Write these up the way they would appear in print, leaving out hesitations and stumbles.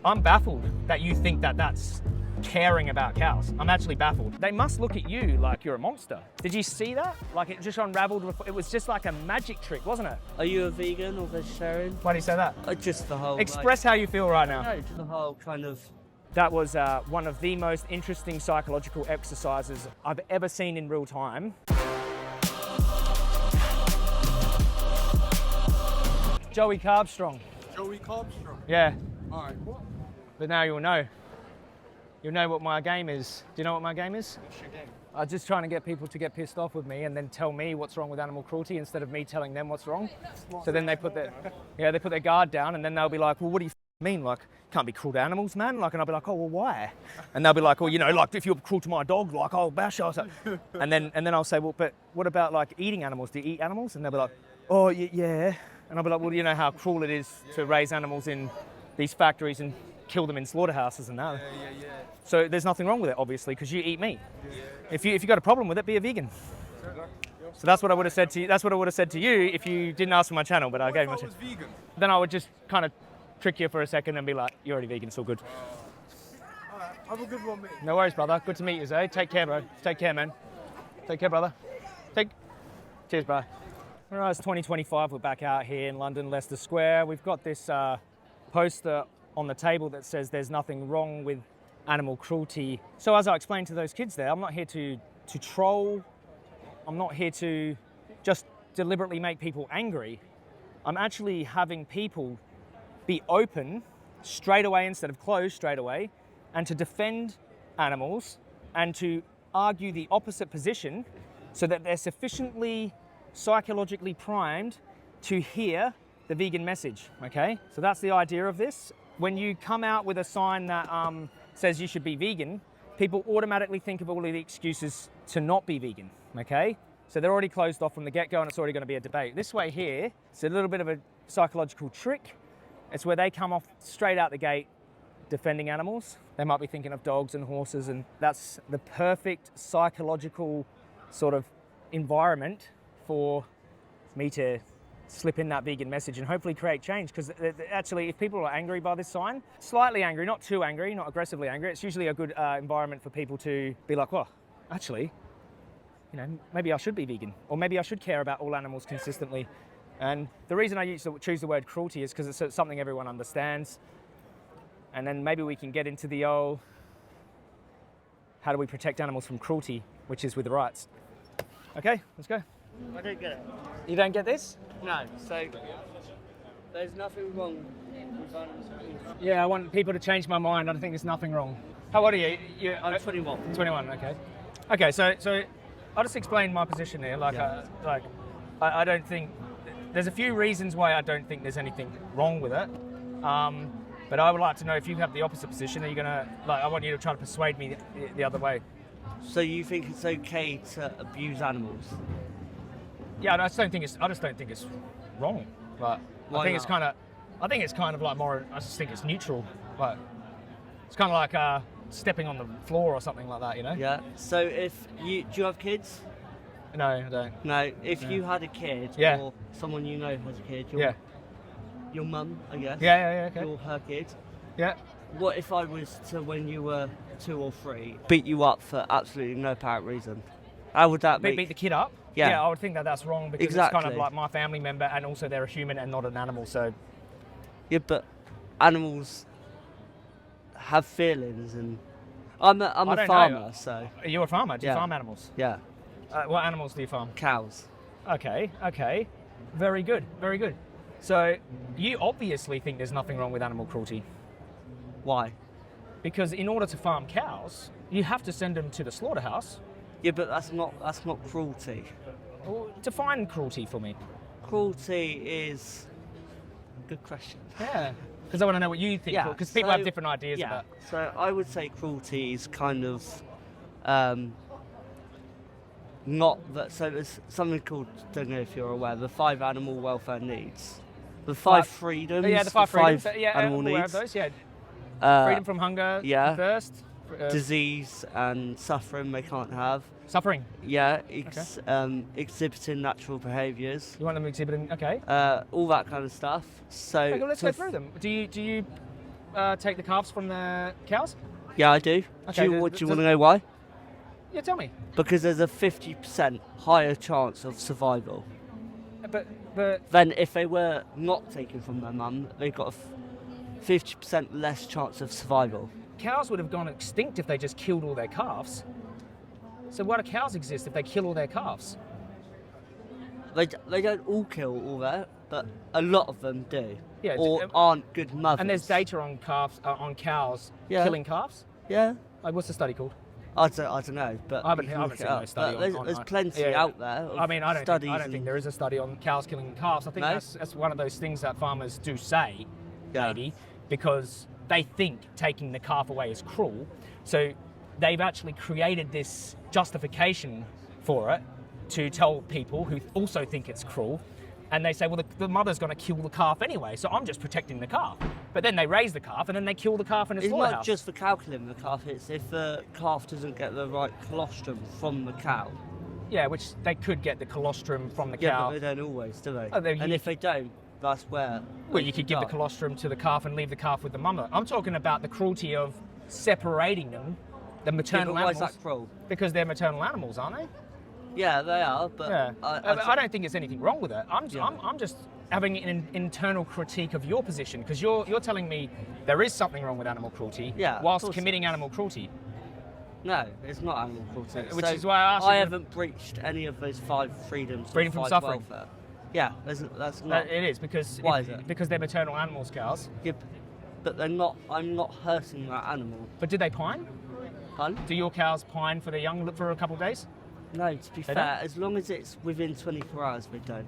I'm baffled that you think that that's caring about cows. I'm actually baffled. They must look at you like you're a monster. Did you see that? Like it just unraveled. It was just like a magic trick, wasn't it? Are you a vegan or vegetarian? Why do you say that? Just the whole... Express how you feel right now. No, the whole kind of... That was one of the most interesting psychological exercises I've ever seen in real time. Joey Carbstrong. Joey Carbstrong? Yeah. All right, what? But now you'll know. You'll know what my game is. Do you know what my game is? What's your game? I'm just trying to get people to get pissed off with me and then tell me what's wrong with animal cruelty instead of me telling them what's wrong. So then they put their guard down and then they'll be like, well, what do you mean? Like, can't be cruel to animals, man. Like, and I'll be like, oh, well, why? And they'll be like, well, you know, like if you're cruel to my dog, like I'll bash you. And then I'll say, well, but what about like eating animals? Do you eat animals? And they'll be like, oh, yeah. And I'll be like, well, you know how cruel it is to raise animals in these factories and kill them in slaughterhouses and that. Yeah. So there's nothing wrong with it, obviously, because you eat meat. Yeah. If you got a problem with it, be a vegan. So that's what I would have said to you. That's what I would have said to you if you didn't ask for my channel, but I gave my channel. If I was vegan? Then I would just kind of trick you for a second and be like, you're already vegan, it's all good. All right, have a good one, mate. No worries, brother. Good to meet you, Zay. Take care, bro. Take care, man. Take care, brother. Cheers, bro. All right, it's 2025. We're back out here in London, Leicester Square. We've got this poster on the table that says there's nothing wrong with animal cruelty. So as I explained to those kids there, I'm not here to troll. I'm not here to just deliberately make people angry. I'm actually having people be open straight away instead of closed straight away, and to defend animals and to argue the opposite position so that they're sufficiently psychologically primed to hear the vegan message, okay? So that's the idea of this. When you come out with a sign that says you should be vegan, people automatically think of all of the excuses to not be vegan, okay? So they're already closed off from the get-go and it's already going to be a debate. This way here, it's a little bit of a psychological trick. It's where they come off straight out the gate defending animals. They might be thinking of dogs and horses, and that's the perfect psychological sort of environment for me to slip in that vegan message and hopefully create change. Because actually, if people are angry by this sign, slightly angry, not too angry, not aggressively angry, it's usually a good environment for people to be like, well, actually, you know, maybe I should be vegan, or maybe I should care about all animals consistently. And the reason I choose the word cruelty is because it's something everyone understands. And then maybe we can get into the old, how do we protect animals from cruelty, which is with rights. Okay, let's go. I don't get it. You don't get this? No, so there's nothing wrong with animals. Yeah, I want people to change my mind. I think there's nothing wrong. How old are you? I'm 21. 21, okay. Okay, so I'll just explain my position here. I don't think, there's a few reasons why I don't think there's anything wrong with it. But I would like to know if you have the opposite position, are you gonna, I want you to try to persuade me the other way. So you think it's okay to abuse animals? Yeah, I just don't think it's wrong. Like, I think it's kind of like more. I just think it's neutral. Like, it's kind of like stepping on the floor or something like that, you know? Yeah. So do you have kids? No, I don't. No. If you had a kid, Yeah. or someone you know has a kid, your mum, I guess. Yeah, okay. You're her kid. Yeah. What if I was to, when you were 2 or 3, beat you up for absolutely no apparent reason? How would that Beat the kid up? Yeah. I would think that that's wrong because it's kind of like my family member, and also they're a human and not an animal. So. Yeah, but animals have feelings, and I'm a farmer, so. You're a farmer. Do you farm animals? Yeah. What animals do you farm? Cows. Okay. Very good. So you obviously think there's nothing wrong with animal cruelty. Why? Because in order to farm cows, you have to send them to the slaughterhouse. Yeah, but that's not cruelty. Well, define cruelty for me. Cruelty is good question. Yeah. Because I want to know what you think. Yeah. Because people have different ideas yeah. about. So I would say cruelty is kind of not that. So there's something called, don't know if you're aware, the 5 animal welfare needs. The 5 freedoms. Yeah, the 5 freedoms. Animal I'm needs. aware of those. Yeah. Freedom from hunger. Yeah. Thirst. Disease and suffering they can't have. Suffering. Yeah. Exhibiting natural behaviours. You want them exhibiting? Okay. All that kind of stuff. So. Okay, well, let's go through them. Do you take the calves from the cows? Yeah, I do. Okay, do you want to know why? Yeah, tell me. Because there's a 50% higher chance of survival. But Then if they were not taken from their mum, they've got a 50% less chance of survival. cows would have gone extinct if they just killed all their calves. So why do cows exist if they kill all their calves? They don't all kill all that, but a lot of them do. Yeah, or aren't good mothers. And there's data on calves, on cows Yeah. killing calves. Yeah. Like, what's the study called? I don't know, but I haven't you can look seen it up. no study But on there's that. plenty Yeah. out there. Of I mean, I don't studies think there is a study on cows killing calves. I think No? that's one of those things that farmers do say, Yeah. maybe, because they think taking the calf away is cruel. So they've actually created this justification for it to tell people who also think it's cruel. And they say, well, the mother's going to kill the calf anyway, so I'm just protecting the calf. But then they raise the calf, and then they kill the calf in a It's slaughterhouse. not just for cow killing the calf, it's if the calf doesn't get the right colostrum from the cow. Yeah, which they could get the colostrum from the Yeah, cow. but they don't always, do they? Oh, And if they don't, that's where. Well, they you could die. give the colostrum to the calf and leave the calf with the mother. I'm talking about the cruelty of separating them, the Yeah, maternal but why is animals, that cruel? because they're maternal animals, aren't they? Yeah, they are, but Yeah. I I don't think there's anything wrong with it. I'm just having an internal critique of your position, because you're telling me there is something wrong with animal cruelty, Yeah, of whilst course committing animal cruelty. No, it's not animal cruelty. Which So is why I asked you I the- haven't breached any of those 5 freedoms. or Freedom from 5 suffering. welfare. Yeah, that's not. It is, because Why is it? because they're maternal animals, cows. Yeah, but they're not. I'm not hurting that animal. But do they pine? Hun? Do your cows pine for the young for a couple of days? No, to be They fair, don't? as long as it's within 24 hours, they don't.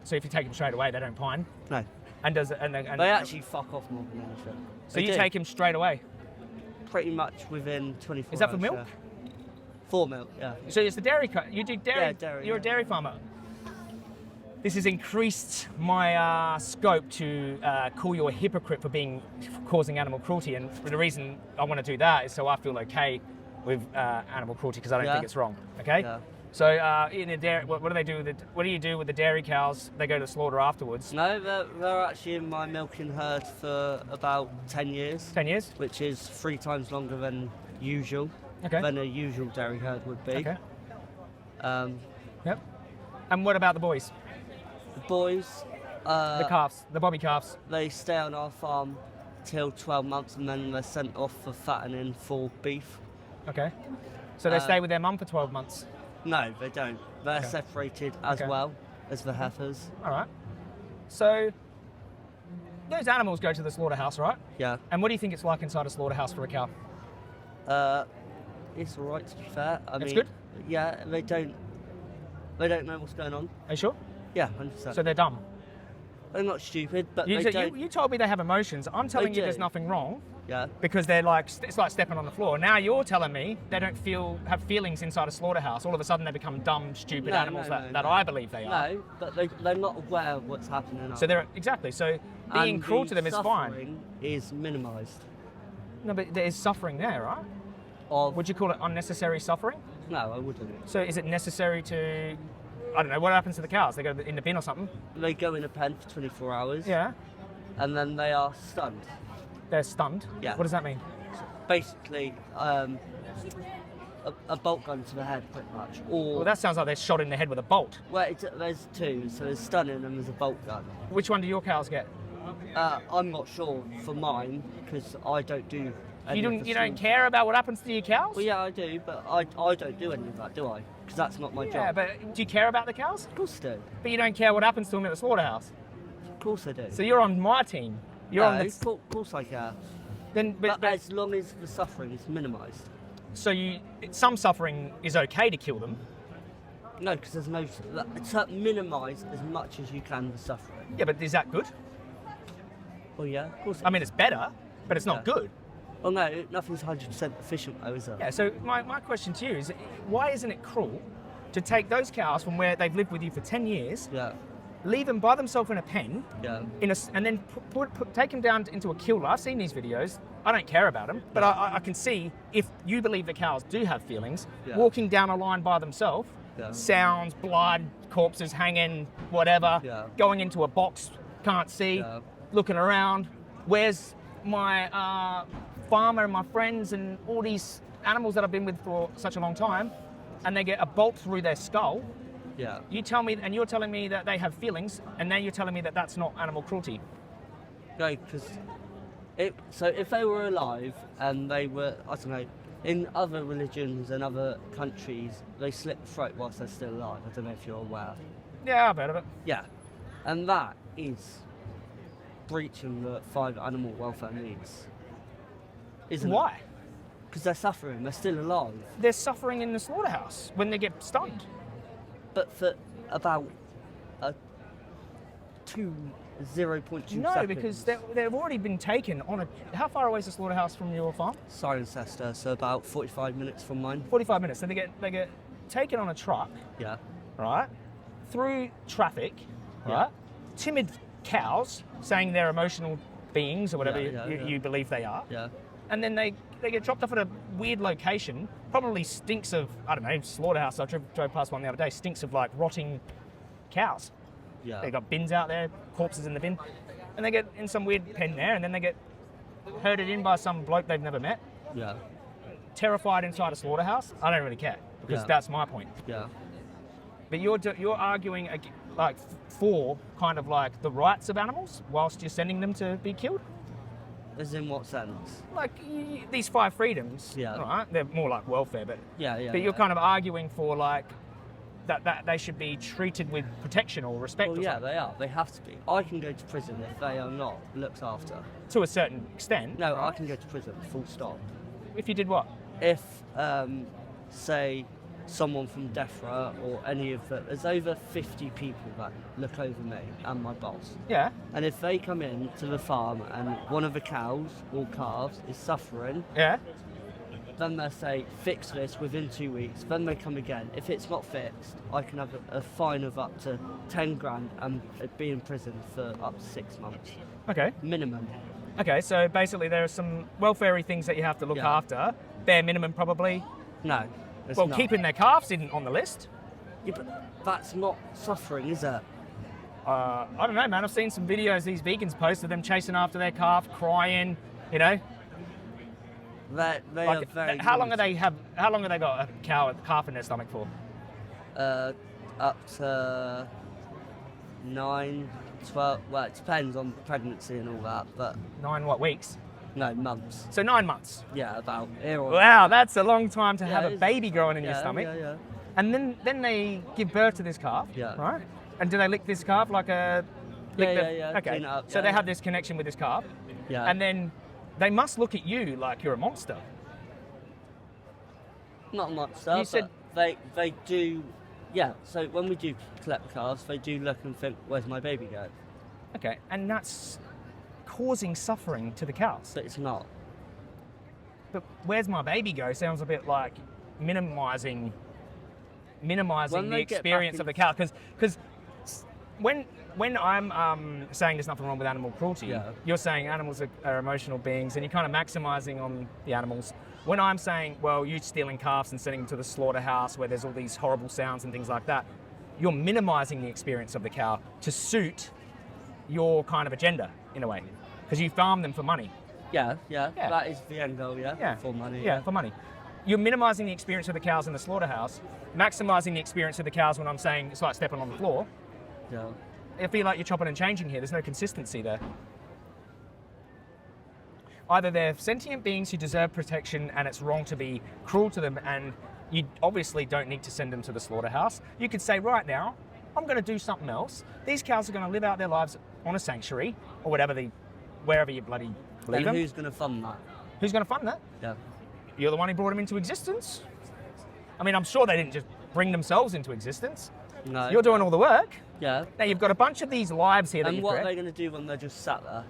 So if you take them straight away, they don't pine. No, And does it? And they actually fuck off more than anything. So They you do. take them straight away. pretty much within 24 Is that for hours. milk? Yeah. For milk, yeah. So it's the dairy. You do dairy. Yeah, dairy, You're a yeah. dairy farmer. This has increased my scope to call you a hypocrite for causing animal cruelty, and the reason I want to do that is so I feel okay with animal cruelty, because I don't Yeah. think it's wrong. Okay. Yeah. So in a dairy, what do they do? What do you do with the dairy cows? They go to slaughter afterwards. No, they're actually in my milking herd for about 10 years, 10 years. which is 3 times longer than usual, Okay. than a usual dairy herd would be. Okay. Um, Yep. And what about the boys? the boys, The calves, the bobby calves. they stay on our farm till 12 months and then they're sent off for fattening for beef. Okay. So they Um, stay with their mum for 12 months. No, they don't. They're Okay. separated as Okay. well as the heifers. All right. So those animals go to the slaughterhouse, right? Yeah. And what do you think it's like inside a slaughterhouse for a cow? It's alright to be fair. I It's mean, good? Yeah, they don't know what's going on. Are you sure? Yeah, 100%. So they're dumb. They're not stupid, but You, they don't. you told me they have emotions. I'm telling you do. there's nothing wrong, Yeah. because they're like, it's like stepping on the floor. Now you're telling me they don't have feelings inside a slaughterhouse. All of a sudden they become dumb, stupid No, animals no, that no. I believe they are. No, but they're not aware of what's happening. So they're exactly. So being And cruel the to them is fine. suffering is minimised. No, but there is suffering there, right? Of Would you call it unnecessary suffering? no, I wouldn't. So is it necessary to, I don't know, what happens to the cows? They go in the bin or something? They go in a pen for 24 hours. Yeah. And then they are stunned. They're stunned? Yeah. What does that mean? Basically, a bolt gun to the head, pretty much. Or Well, that sounds like they're shot in the head with a bolt. well, there's 2. So there's stunning and there's a bolt gun. Which one do your cows get? I'm not sure for mine because I don't do. You don't care about what happens to your cows? Well, yeah, I do, but I don't do any of that, do I? Because that's not my Yeah, job. but do you care about the cows? Of course I do. But you don't care what happens to them at the slaughterhouse. Of course I do. So you're on my team. You're on the. Of course I care. Then, But as long as the suffering is minimised. so some suffering is okay to kill them. No, because there's no. It's minimise as much as you can the suffering. Yeah, but is that good? Well, yeah, of course. I mean, it's better, but it's not Yeah. good. Well, no, nothing's 100% efficient, though, is it? Yeah, so my question to you is, why isn't it cruel to take those cows from where they've lived with you for 10 years, Yeah. leave them by themselves in a pen, Yeah. and then take them down into a killer? I've seen these videos. I don't care about them, but I can see if you believe the cows do have feelings, Yeah. walking down a line by themselves, Yeah. sounds, blood, corpses hanging, whatever, Yeah. going into a box, can't see, Yeah. looking around. Where's my farmer and my friends and all these animals that I've been with for such a long time, and they get a bolt through their skull. Yeah. You tell me, and you're telling me that they have feelings, and now you're telling me that that's not animal cruelty. No, because so if they were alive and they were, I don't know, in other religions and other countries, they slit the throat whilst they're still alive. I don't know if you're aware. Yeah, I've heard of it. Yeah. And that is breaching the 5 animal welfare needs. Isn't it? Why? Because they're suffering, they're still alive. They're suffering in the slaughterhouse when they get stunned. But for about 0.2 No, seconds. because they've already been taken on a... How far away is the slaughterhouse from your farm? Cirencester, so about 45 minutes from mine. 45 minutes. So they get taken on a truck, Yeah. right, through traffic, Yeah. right? Timid cows saying they're emotional beings or whatever Yeah, yeah. you believe they are. Yeah. And then they get dropped off at a weird location, probably stinks of, I don't know, slaughterhouse. I drove past one the other day, stinks of like rotting cows. Yeah. They got bins out there, corpses in the bin. And they get in some weird pen there, and then they get herded in by some bloke they've never met, Yeah. terrified inside a slaughterhouse. I don't really care, because Yeah. that's my point. Yeah. But you're arguing like for kind of like the rights of animals whilst you're sending them to be killed. As in what sense? Like these 5 freedoms, Yeah. right? They're more like welfare, but Yeah, yeah. but you're yeah. kind of arguing for like that they should be treated with protection or respect. Well, or yeah, something. they are. They have to be. I can go to prison if they are not looked after. To a certain extent. No, I can go to prison, full stop. If you did what? If, say, someone from DEFRA or any of the... There's over 50 people that look over me and my boss. Yeah. And if they come in to the farm and one of the cows or calves is suffering, Yeah. then they say, fix this within 2 weeks. Then they come again. If it's not fixed, I can have a fine of up to 10 grand and be in prison for up to 6 months. Okay. Minimum. Okay. So basically, there are some welfare-y things that you have to look Yeah. after. Bare minimum, probably. No. It's Well, not. keeping their calves in on the list. Yeah, but that's not suffering, is it? I don't know, man. I've seen some videos these vegans post of them chasing after their calf, crying. You know. They Like, are very how long limited. How long have they got a calf in their stomach for? Up to 9, 12. Well, it depends on pregnancy and all that, but 9 what weeks? no, months. So 9 months. Yeah, about here or Wow, that's a long time to Yeah, have it a is. baby growing in your Yeah, stomach. Yeah, yeah. And then they give birth to this calf. Yeah. Right. And do they lick this calf like a? Lick Yeah, yeah. Okay. Clean it up, So yeah, they yeah. have this connection with this calf, Yeah. and then they must look at you like you're a monster. Not much stuff. You said- they do. Yeah. So when we do collect calves, they do look and think, "Where's my baby go?" Okay. And that's causing suffering to the cows. But it's not. But where's my baby go sounds a bit like minimizing When the they get experience back of the cow. Because when I'm saying there's nothing wrong with animal cruelty, Yeah. you're saying animals are emotional beings and you're kind of maximizing on the animals. When I'm saying, well, you're stealing calves and sending them to the slaughterhouse where there's all these horrible sounds and things like that, you're minimizing the experience of the cow to suit your kind of agenda in a way. Because you farm them for money. Yeah, yeah. Yeah. That is the end goal. Yeah. Yeah. For money. Yeah, for money. You're minimizing the experience of the cows in the slaughterhouse, maximizing the experience of the cows when I'm saying it's like stepping on the floor. Yeah. I feel like you're chopping and changing here. There's no consistency there. Either they're sentient beings who deserve protection and it's wrong to be cruel to them and you obviously don't need to send them to the slaughterhouse. You could say right now, I'm going to do something else. These cows are going to live out their lives on a sanctuary or wherever you bloody leave And them. who's going to fund that? Who's going to fund that? Yeah. You're the one who brought them into existence. I mean, I'm sure they didn't just bring themselves into existence. No. You're doing all the work. Yeah. Now you've got a bunch of these lives here that And you've what are created. they going to do when they're just sat there?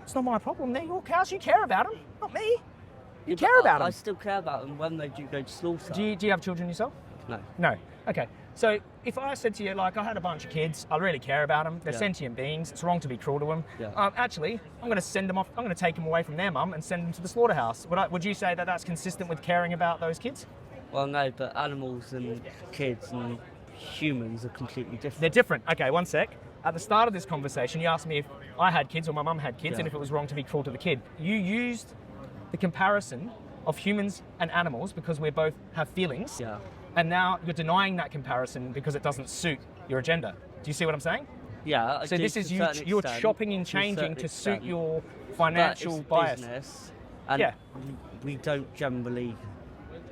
It's not my problem. They're your cows. You care about them, not me. You Yeah, care but about I them. still care about them when they do go to slaughter. Do you have children yourself? No. No. Okay. So if I said to you, like, I had a bunch of kids, I really care about them. They're Yeah. sentient beings. It's wrong to be cruel to them. Yeah. Actually, I'm going to send them off. I'm going to take them away from their mum and send them to the slaughterhouse. Would you say that that's consistent with caring about those kids? Well, no, but animals and kids and humans are completely different. They're different. Okay, one sec. at the start of this conversation, you asked me if I had kids or my mum had kids Yeah. and if it was wrong to be cruel to the kid. You used the comparison of humans and animals because we both have feelings. Yeah. And now you're denying that comparison because it doesn't suit your agenda. Do you see what I'm saying? Yeah. So this is you're chopping and changing to suit your financial bias. Business, and Yeah. we don't generally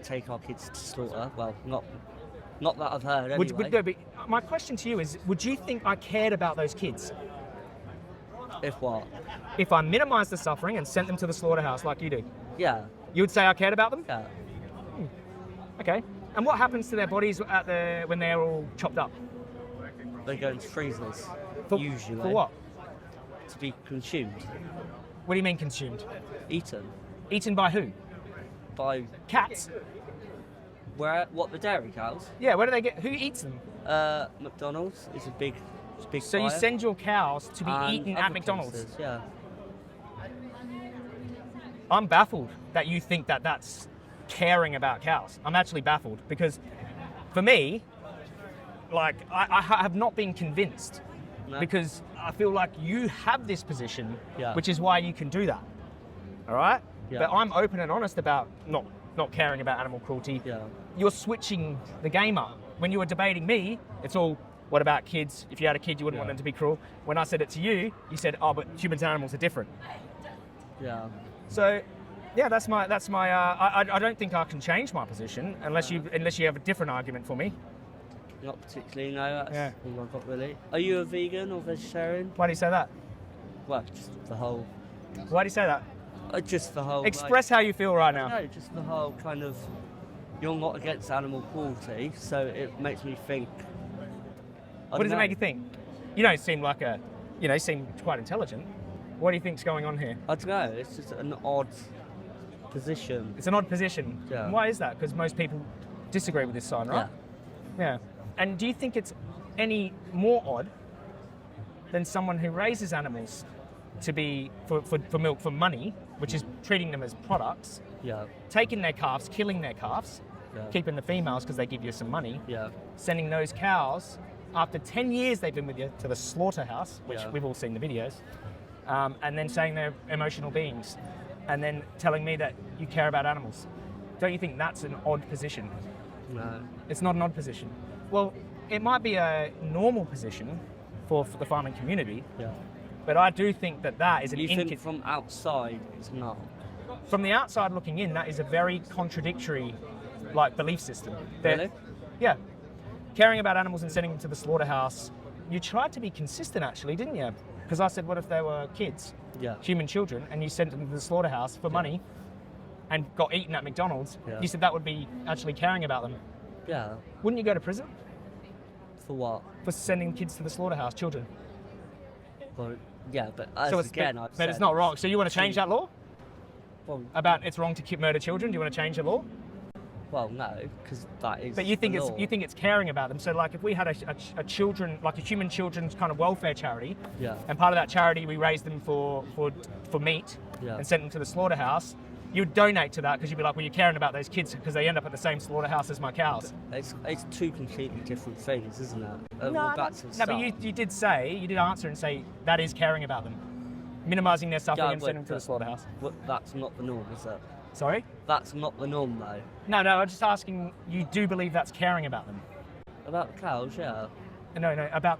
take our kids to slaughter. Well, not that I've heard anyway. But my question to you is, would you think I cared about those kids If what? if I minimised the suffering and sent them to the slaughterhouse like you do? Yeah. You would say I cared about them? Yeah. Okay. And what happens to their bodies when they're all chopped up? They go into freezers. For, usually. For what? To be consumed. What do you mean consumed? Eaten. Eaten by who? By Cats? what, the dairy cows? Yeah, where do they get? Who eats them? McDonald's is a big So you buyer. send your cows to be And eaten other at McDonald's? places, yeah. I'm baffled that you think that that's caring about cows. I'm actually baffled because for me, like, I have not been convinced No. because I feel like you have this position, Yeah. which is why you can do that. All right? Yeah. But I'm open and honest about not caring about animal cruelty. Yeah. You're switching the game up. When you were debating me, it's all, what about kids? If you had a kid, you wouldn't want them to be cruel. When I said it to you, you said, oh, but humans and animals are different. Yeah. So, yeah, that's my. I don't think I can change my position unless you have a different argument for me. Not particularly, no. That's Yeah. all I've got really. Are you a vegan or vegetarian? Why do you say that? Well, just the whole. Why do you say that? Just the whole. Express how you feel right now. No, just the whole kind of. You're not against animal cruelty, so it makes me think. What does it make you think? You don't seem like you seem quite intelligent. What do you think's going on here? I don't know. It's just an odd position. It's an odd position. Yeah. And why is that? Because most people disagree with this sign, right? Yeah. And do you think it's any more odd than someone who raises animals to be for milk for money, which is treating them as products, Yeah. taking their calves, killing their calves, Yeah. keeping the females because they give you some money, Yeah. sending those cows after 10 years they've been with you to the slaughterhouse, which Yeah. we've all seen the videos, and then saying they're emotional beings, and then telling me that you care about animals. Don't you think that's an odd position? No. It's not an odd position. Well, it might be a normal position for the farming community, Yeah. but I do think that is an You think from outside it's not? from the outside looking in, that is a very contradictory, belief system. Really? Yeah. Caring about animals and sending them to the slaughterhouse. You tried to be consistent, actually, didn't you? Because I said, what if they were kids, Yeah. human children, and you sent them to the slaughterhouse for money and got eaten at McDonald's? Yeah. You said that would be actually caring about them. Yeah. Wouldn't you go to prison For what? for sending kids to the slaughterhouse, children? Well, yeah, but as So it's, again, but, I've but said it's not wrong. So you want to change that law? Well, About it's wrong to murder children? Do you want to change the law? well, no, because that is. But you think the it's law. you think it's caring about them. So if we had a children, like a human children's kind of welfare charity, Yeah. and part of that charity we raised them for meat Yeah. and sent them to the slaughterhouse, you'd donate to that because you'd be like, well, you're caring about those kids because they end up at the same slaughterhouse as my cows. It's two completely different things, isn't it? No, Well, back to the but start. you did answer and say that is caring about them, minimising their suffering Yeah, and but sending them to the slaughterhouse. Well, that's not the norm, is it? Sorry? That's not the norm, though. No, I'm just asking. You do believe that's caring about them? About the cows, yeah. No, about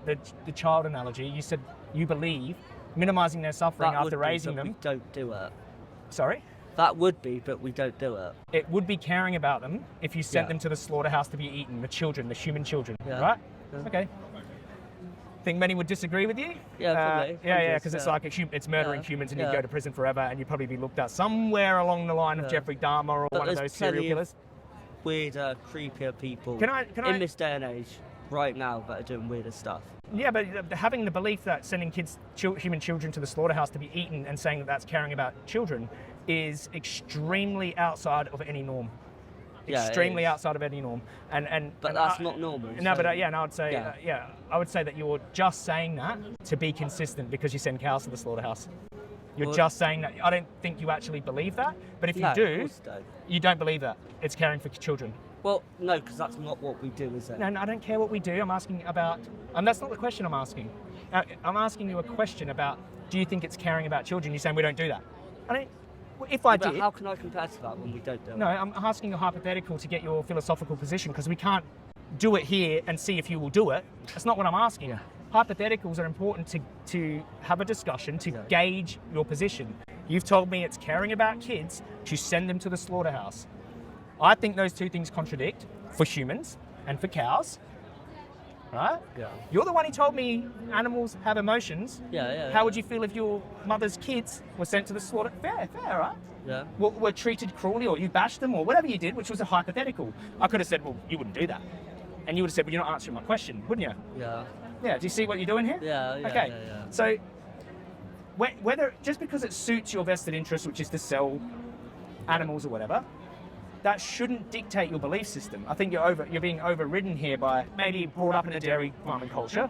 the child analogy. You said you believe minimising their suffering That would after be, raising but them. we don't do it. Sorry? That would be, but we don't do it. It would be caring about them if you sent Yeah. them to the slaughterhouse to be eaten, the children, the human children, Yeah. right? Yeah. Okay. Think many would disagree with you? Yeah, probably. Yeah, because it's like it's murdering Yeah. humans and Yeah. you'd go to prison forever and you'd probably be looked at somewhere along the line of Yeah. Jeffrey Dahmer or But one of there's those serial plenty of killers. Weirder, creepier people Can I- in this day and age, right now, that are doing weirder stuff. Yeah, but having the belief that sending human children to the slaughterhouse to be eaten and saying that that's caring about children is extremely outside of any norm. Yeah, it Extremely is. outside of any norm. But that's not normal. No, so- but I would say, I would say that you're just saying that to be consistent because you send cows to the slaughterhouse. You're Well- just saying that. I don't think you actually believe that, but if you No, of do, course I don't. you don't believe that. It's caring for children. Well, no, because that's not what we do, is it? No, I don't care what we do. I'm asking about, and that's not the question I'm asking. I'm asking you a question about, do you think it's caring about children? You're saying we don't do that. I don't. If I But did, how can I compare to that when we don't do it? no, I'm asking a hypothetical to get your philosophical position because we can't do it here and see if you will do it. That's not what I'm asking. Yeah. Hypotheticals are important to have a discussion to gauge your position. You've told me it's caring about kids to send them to the slaughterhouse. I think those two things contradict for humans and for cows. Right? Yeah. You're the one who told me animals have emotions. Yeah. How would you feel if your mother's kids were sent to the slaughter? Fair, right? Yeah. Were treated cruelly, or you bashed them, or whatever you did, which was a hypothetical. I could have said, well, you wouldn't do that. And you would have said, well, you're not answering my question, wouldn't you? Yeah. Yeah, do you see what you're doing here? Yeah. Okay, Yeah. so whether, just because it suits your vested interest, which is to sell animals or whatever, that shouldn't dictate your belief system. I think you're being overridden here by maybe brought up in a dairy farming culture,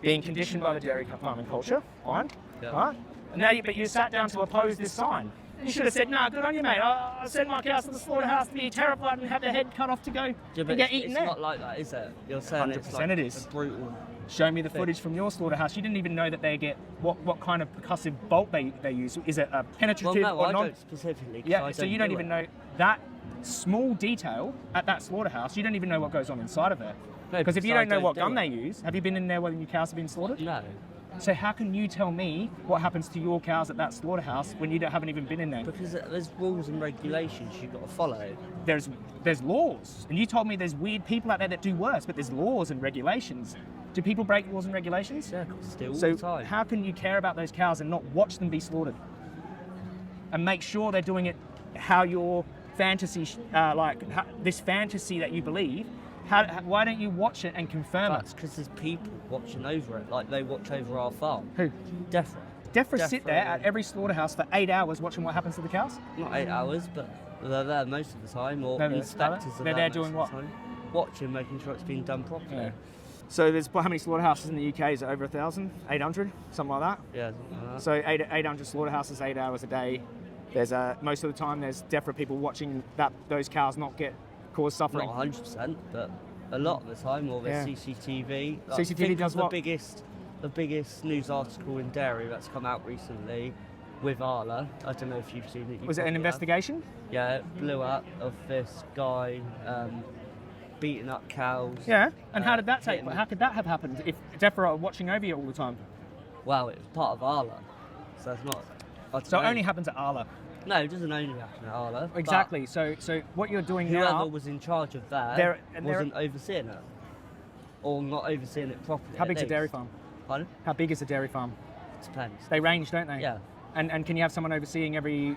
being conditioned by the dairy farming culture, fine, Yeah. right? And now but you sat down to oppose this sign. You should have said, no, good on you, mate. I send my cows to the slaughterhouse to be terrified and have their head cut off to go Yeah, and but get eaten it's there. not like that, is it? You're saying it's 100% like it is. a brutal. Show me the footage from your slaughterhouse. You didn't even know that they get what kind of percussive bolt they use. Is it a Well, penetrative no, or I non? don't specifically. 'Cause Yeah, I so don't you don't do even it. know that small detail at that slaughterhouse. You don't even know what goes on inside of it. No, Because if you I don't know what do gun it. they use, have you been in there when your cows have been slaughtered? No. So how can you tell me what happens to your cows at that slaughterhouse when you haven't even been in there? Because there's rules and regulations you've got to follow. There's laws, and you told me there's weird people out there that do worse, but there's laws and regulations. Do people break laws and regulations? Yeah, of course, still all So the time. how can you care about those cows and not watch them be slaughtered? And make sure they're doing it how your fantasy, this fantasy that you believe, why don't you watch it and confirm That's because there's people watching over it, like they watch over our farm. it? Who? Defra. Defra sit there at every slaughterhouse for 8 hours watching what happens to the cows? Not 8 hours, but they're there most of the time, or They're- inspectors are they're there most doing of what? the time. Watching, making sure it's being done properly. Yeah. So there's how many slaughterhouses in the UK? Is it over 1,000? 800? Something like that? Yeah, something like that. So 800 slaughterhouses, 8 hours a day. There's most of the time there's definitely people watching those cows not cause suffering. Not 100%, but a lot of the time, or there's Yeah. CCTV. CCTV think does of what? The biggest news article in dairy that's come out recently with Arla. I don't know if you've seen it. You Was it an probably have. investigation? Yeah, it blew up of this guy beating up cows. Yeah. And how did that hitting- how could that have happened if DEFRA are watching over you all the time? Well, it was part of Arla, so it's not. I don't So it know. only happens at Arla. No, it doesn't only happen at Arla. but Exactly. So what you're doing Whoever now. was in charge of that They're- wasn't overseeing it, or not overseeing it properly. How at big's a dairy least. farm? Pardon? How big is a dairy farm? Depends. They range, don't they? Yeah. And can you have someone overseeing every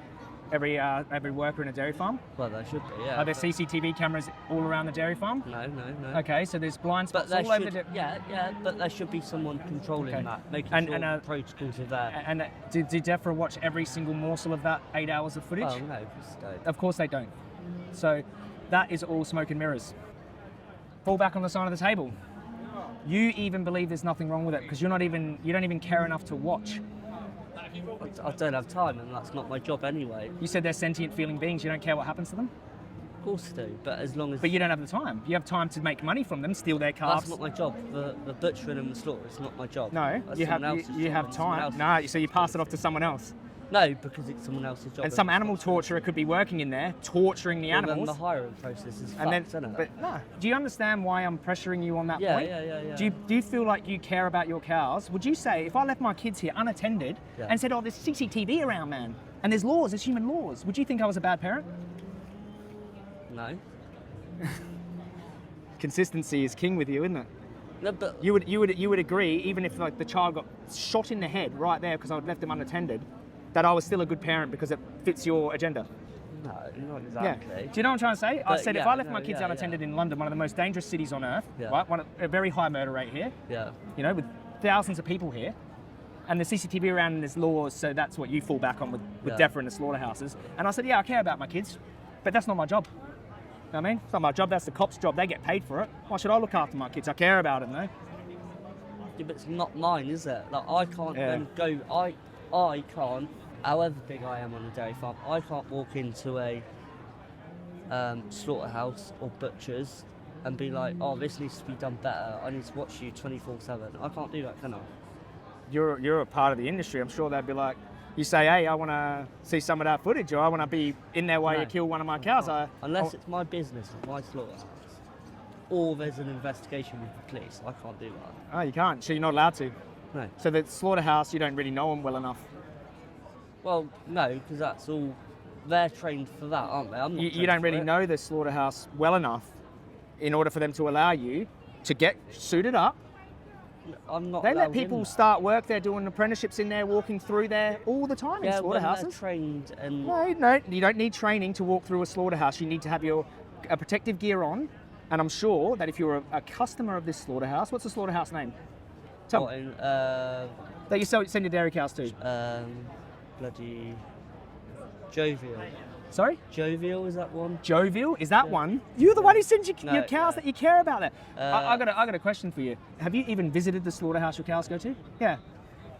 worker in a dairy farm? Well, there should be. Yeah. Are there but- CCTV cameras all around the dairy farm? No. Okay, so there's blind But spots there all over should, the. yeah, but there should be someone controlling Okay. that, making And- sure and, protocols are there. And did DEFRA watch every single morsel of that 8 hours of footage? Well, no, because they don't. Of course they don't. So that is all smoke and mirrors. Fall back on the side of the table. You even believe there's nothing wrong with it because you don't even care enough to watch. I don't have time, and that's not my job anyway. You said they're sentient feeling beings. You don't care what happens to them, Of course I do, but as long as but you don't have the time. You have time to make money from them, steal their calves. that's not my job. The butchering and the slaughter is not my job. No, That's you have someone else's you job have and someone time. else's No, job. so you pass it off to someone else. No, because it's someone else's job. And some animal torturer could be working in there, torturing the Well, then animals. the hiring process is And then, fucked, isn't it? but no. Do you understand why I'm pressuring you on that Yeah, point? yeah. Do you feel like you care about your cows? Would you say if I left my kids here unattended Yeah. and said, "Oh, there's CCTV around, man, and there's laws, there's human laws," would you think I was a bad parent? No. Consistency is king with you, isn't it? No, but You would agree, even if like the child got shot in the head right there because I'd left them unattended, that I was still a good parent because it fits your agenda. no, not Yeah. exactly. Do you know what I'm trying to say? I But said if yeah, I left my no, kids yeah, unattended in London, one of the most dangerous cities on earth, Yeah. right? A very high murder rate here, Yeah. you know, with thousands of people here, and the CCTV around and there's laws, so that's what you fall back on with Yeah. DEFRA and the slaughterhouses. And I said, yeah, I care about my kids, but that's not my job. You know what I mean? It's not my job, that's the cop's job, they get paid for it. Why should I look after my kids? I care about them though. Yeah, but it's not mine, is it? Like I can't Yeah. then go. I can't. However big I am on a dairy farm, I can't walk into a slaughterhouse or butchers and be like, oh, this needs to be done better. I need to watch you 24/7. I can't do that, can I? You're a part of the industry. I'm sure they'd be like, you say, hey, I want to see some of that footage, or I want to be in there while you kill one of my cows. Unless it's my business, it's my slaughterhouse, or there's an investigation with the police. I can't do that. Oh, you can't. So you're not allowed to. No. So the slaughterhouse, you don't really know them well enough. Well, no, because that's all. They're trained for that, aren't they? I'm not You don't really know the slaughterhouse well enough in order for them to allow you to get suited up. I'm not. They let allowed in people that. start work. They're doing apprenticeships in there, walking through there all the time in Yeah, when they're slaughterhouses. trained and No, you don't need training to walk through a slaughterhouse. You need to have your protective gear on. And I'm sure that if you're a customer of this slaughterhouse, what's the slaughterhouse name? Tell me. That you send your dairy cows to. bloody Jovial. Sorry? Jovial, is that one? Jovial? Is that one? You're the one who sends your No, cows that you care about that. I got a question for you. Have you even visited the slaughterhouse your cows go to? Yeah.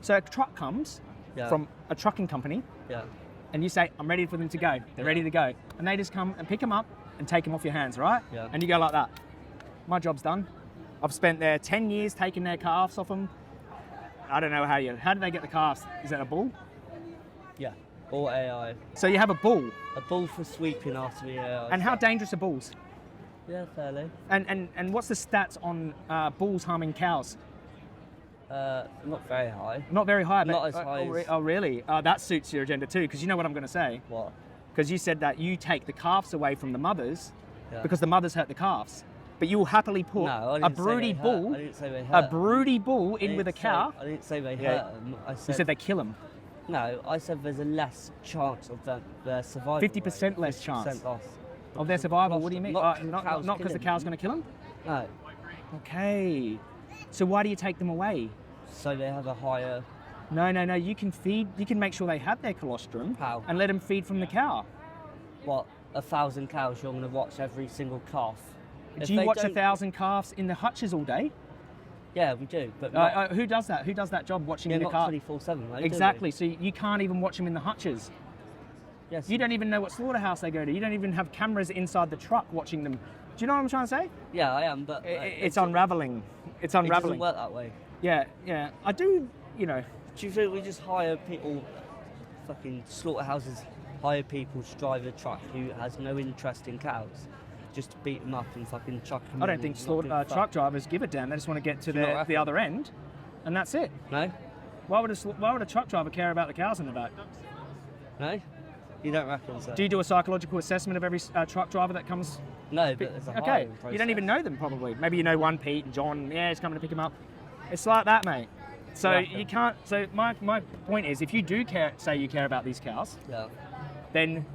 So a truck comes from a trucking company Yeah. and you say, I'm ready for them to go. They're ready to go. And they just come and pick them up and take them off your hands, right? Yeah. And you go like that. My job's done. I've spent there 10 years taking their calves off them. I don't know how do they get the calves? Is that a bull? Yeah. Or AI. So you have a bull. A bull for sweeping after the AI. And how dangerous are bulls? Yeah, fairly. And what's the stats on bulls harming cows? Not very high. Not very high. Not but, as high as... Oh, really? That suits your agenda too, because you know what I'm going to say. What? Because you said that you take the calves away from the mothers Yeah. because the mothers hurt the calves. But you will happily put No, I a didn't say broody they hurt. bull, I didn't say they a hurt. broody bull in I with a didn't cow. say- I didn't say they Yeah. hurt them. I You said, said they kill them. no, I said there's a less chance of their survival. 50% less chance 50% loss. Of their survival. What do you mean? Not Not because the cow's going to kill them? No. Okay. So why do you take them away? So they have a higher... No. You can make sure they have their colostrum How? and let them feed from the cow. What? 1,000 cows you're going to watch every single calf. If Do you they watch don't- 1,000 calves in the hutches all day? Yeah, we do. But not, Who does that? Who does that job watching yeah, in the not car? 24/7, though, do Exactly. So you can't even watch them in the hutches. we? Yes. You don't even know what slaughterhouse they go to. You don't even have cameras inside the truck watching them. Do you know what I'm trying to say? Yeah, I am, but... It's unraveling. It's It doesn't unraveling. work that way. Yeah. I do, Do you think we just hire people, fucking slaughterhouses, hire people to drive a truck who has no interest in cows, just to beat them up and fucking chuck them I in don't think and not give a fuck? truck drivers give a damn. They just want to get to Do you not the reckon? other end, and that's it. No? Why would a truck driver care about the cows in the back? No? You don't reckon so? Do you do a psychological assessment of every truck driver that comes? No, but it's a Okay, hiring you process. don't even know them probably. Maybe you know one Pete and John. Yeah, he's coming to pick him up. It's like that, mate. So Yeah. you can't. So my point is, if you do say you care about these cows, Yeah. then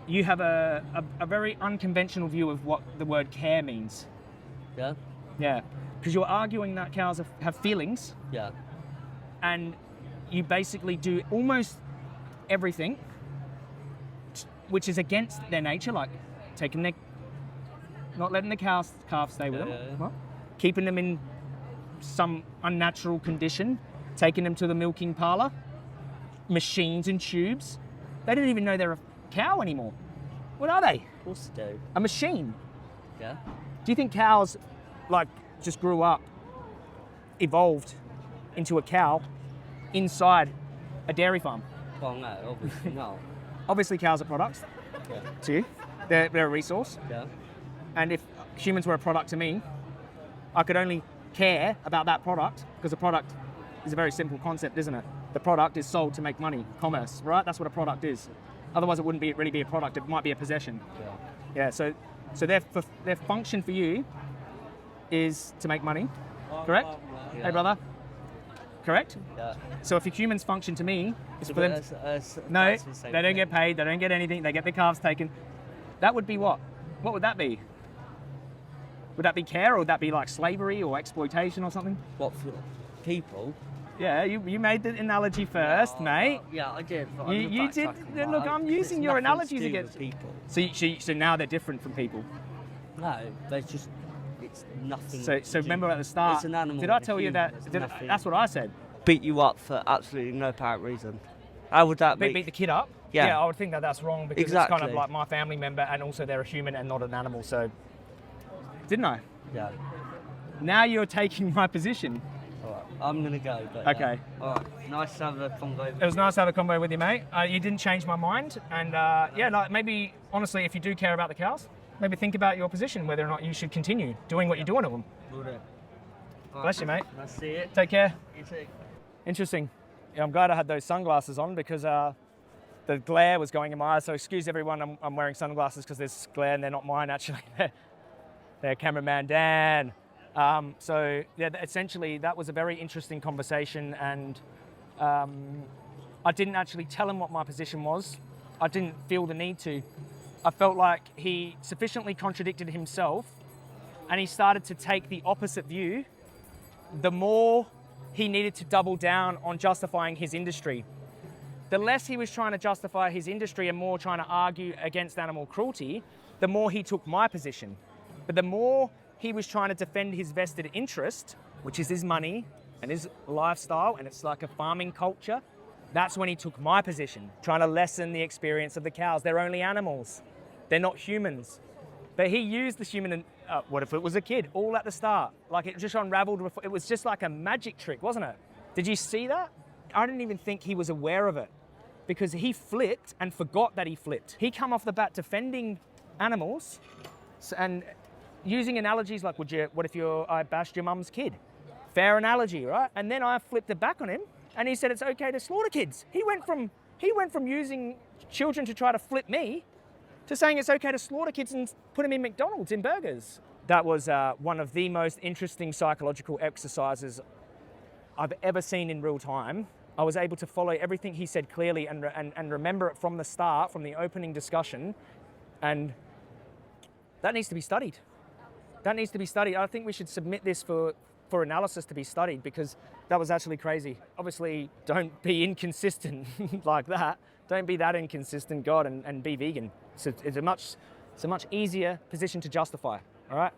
you have a very unconventional view of what the word care means. Yeah? Yeah, because you're arguing that cows have feelings, Yeah. and you basically do almost everything which is against their nature, like not letting the calves stay with them, Yeah. What? Keeping them in some unnatural condition, taking them to the milking parlour, machines and tubes. They don't even know they're a cow anymore. What are they? Of course they do. A machine. Yeah? Do you think cows just grew up, evolved into a cow inside a dairy farm? Well, no, obviously not. Obviously cows are products Yeah. to you. They're a resource. Yeah? And if humans were a product to me, I could only care about that product because a product is a very simple concept, isn't it? The product is sold to make money, commerce, right? That's what a product is. Otherwise, it wouldn't really be a product. It might be a possession. Yeah. Yeah. So their function for you is to make money, correct? Yeah. Hey, brother. Correct. Yeah. So if a human's function to me is for But them. that's No, the same they don't thing. get paid. They don't get anything. They get their calves taken. That would be what? What would that be? Would that be care, or would that be like slavery or exploitation or something? What for people? Yeah, you made the analogy first, mate. Yeah, I did. But You- I'm you did- backtracking look, that. I'm It's using your nothing to analogies do against- with people. So now they're different from people. No, there's just it's nothing. So to do. remember at the start. It's an animal. Did I and a tell you human. that? There's nothing. That's what I said. Beat you up for absolutely no apparent reason. How would that Beat make? the kid up. Yeah. I would think that that's wrong because it's kind of Exactly. like my family member and also they're a human and not an animal. So, didn't I? Yeah. Now you're taking my position. All right. I'm gonna go. But, Okay. All right. Nice to have a convo. It was nice to have a convo with you, mate. You didn't change my mind. And yeah, like maybe, honestly, if you do care about the cows, maybe think about your position, whether or not you should continue doing what you're doing to them. Will do. All Bless you, mate. Nice to see it. Take care. You too. Interesting. Yeah, I'm glad I had those sunglasses on because the glare was going in my eyes. So excuse everyone, I'm wearing sunglasses because there's glare and they're not mine actually. They're cameraman Dan. So yeah, essentially that was a very interesting conversation and I didn't actually tell him what my position was. I didn't feel the need to. I felt like he sufficiently contradicted himself and he started to take the opposite view. The more he needed to double down on justifying his industry. The less he was trying to justify his industry and more trying to argue against animal cruelty, the more he took my position. But the more he was trying to defend his vested interest, which is his money and his lifestyle, and it's like a farming culture, that's when he took my position, trying to lessen the experience of the cows. They're only animals. They're not humans. But he used the human, and what if it was a kid, all at the start? Like it just unraveled, it was just like a magic trick, wasn't it? Did you see that? I didn't even think he was aware of it because he flipped and forgot that he flipped. He come off the bat defending animals and using analogies like, what if I bashed your mum's kid? Fair analogy, right? And then I flipped it back on him and he said it's okay to slaughter kids. He went from using children to try to flip me to saying it's okay to slaughter kids and put them in McDonald's in burgers. That was one of the most interesting psychological exercises I've ever seen in real time. I was able to follow everything he said clearly and remember it from the start, from the opening discussion, and that needs to be studied. That needs to be studied. I think we should submit this for analysis to be studied because that was actually crazy. Obviously, don't be inconsistent like that. Don't be that inconsistent, God, and be vegan. It's a much easier position to justify, all right?